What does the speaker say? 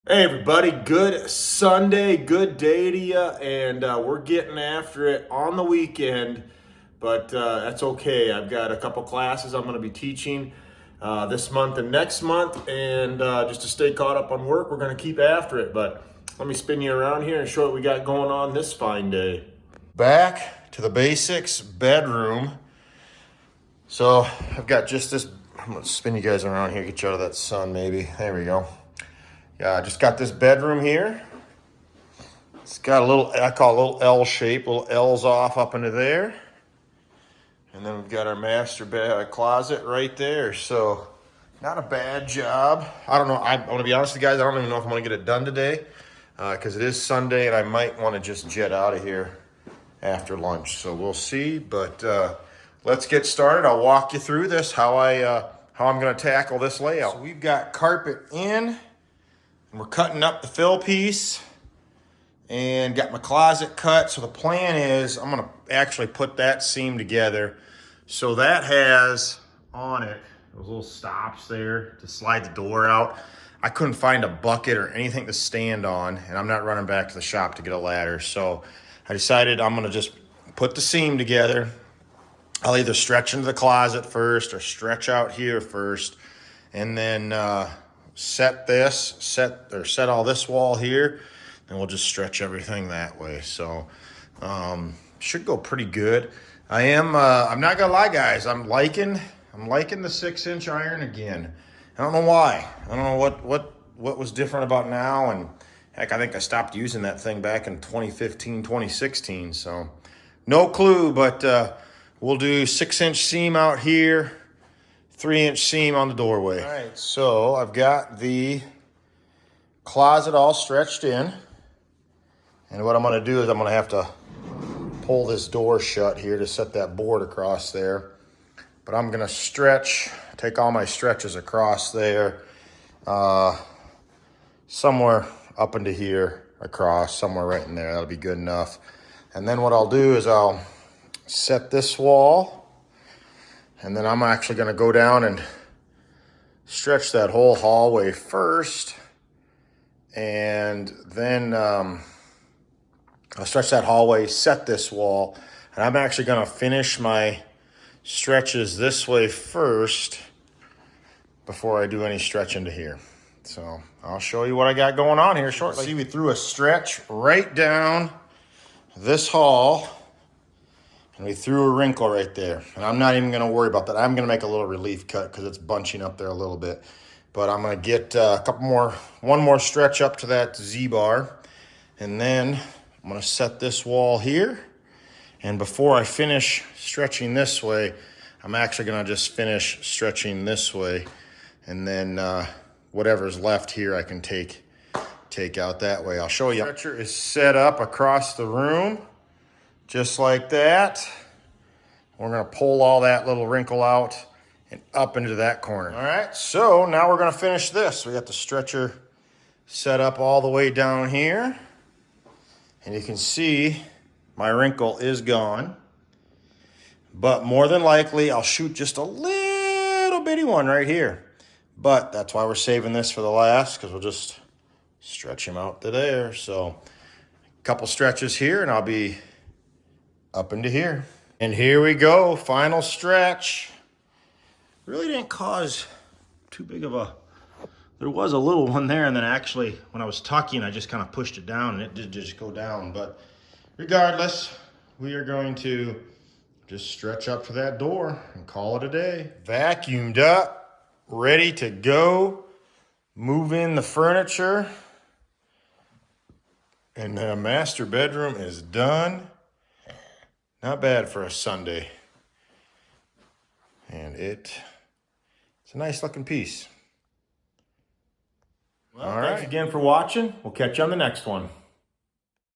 Hey everybody, good Sunday, good day to you, and we're getting after it on the weekend, but that's okay. I've got a couple classes I'm going to be teaching this month and next month, and just to stay caught up on work, we're going to keep after it, but let me spin you around here and show what we got going on this fine day. Back to the basics, bedroom. So I've got just this, I'm going to spin you guys around here, get you out of that sun maybe. There we go. Yeah, I just got this bedroom here. It's got a little, I call it a little L shape, little L's off up into there. And then we've got our master closet right there. So not a bad job. I don't know, I'm gonna be honest with you guys, I don't even know if I'm gonna get it done today because it is Sunday and I might wanna just jet out of here after lunch. So we'll see, but let's get started. I'll walk you through this, how I'm gonna tackle this layout. So we've got carpet in. And we're cutting up the fill piece and got my closet cut. So the plan is I'm gonna actually put that seam together. So that has on it those little stops there to slide the door out. I couldn't find a bucket or anything to stand on, and I'm not running back to the shop to get a ladder. So I decided I'm gonna just put the seam together. I'll either stretch into the closet first or stretch out here first, and then set all this wall here, and we'll just stretch everything that way. So should go pretty good. I'm not gonna lie, guys, I'm liking the 6-inch iron again. I don't know why. I don't know what was different about now, and heck, I think I stopped using that thing back in 2015, 2016. So no clue, but we'll do 6-inch seam out here, 3-inch seam on the doorway. All right, so I've got the closet all stretched in. And what I'm gonna do is I'm gonna have to pull this door shut here to set that board across there. But I'm gonna take all my stretches across there, somewhere up into here, across, somewhere right in there. That'll be good enough. And then what I'll do is I'll set this wall, and then I'm actually gonna go down and stretch that whole hallway first, and then I'll stretch that hallway, set this wall, and I'm actually gonna finish my stretches this way first before I do any stretch into here. So I'll show you what I got going on here shortly. See, we threw a stretch right down this hall, and we threw a wrinkle right there. And I'm not even gonna worry about that. I'm gonna make a little relief cut because it's bunching up there a little bit. But I'm gonna get one more stretch up to that Z-bar. And then I'm gonna set this wall here. And before I finish stretching this way, I'm actually gonna just finish stretching this way. And then whatever's left here, I can take out that way. I'll show you. The stretcher is set up across the room, just like that. We're gonna pull all that little wrinkle out and up into that corner. All right, so now we're gonna finish this. We got the stretcher set up all the way down here. And you can see my wrinkle is gone. But more than likely, I'll shoot just a little bitty one right here. But that's why we're saving this for the last, because we'll just stretch him out to there. So a couple stretches here and I'll be up into here. And here we go, final stretch. Really didn't cause too big of a, there was a little one there, and then actually when I was tucking, I just kind of pushed it down and it did just go down. But regardless, we are going to just stretch up to that door and call it a day. Vacuumed up, ready to go. Move in the furniture. And the master bedroom is done. Not bad for a Sunday. And it's a nice looking piece. Well, all right. Thanks again for watching. We'll catch you on the next one.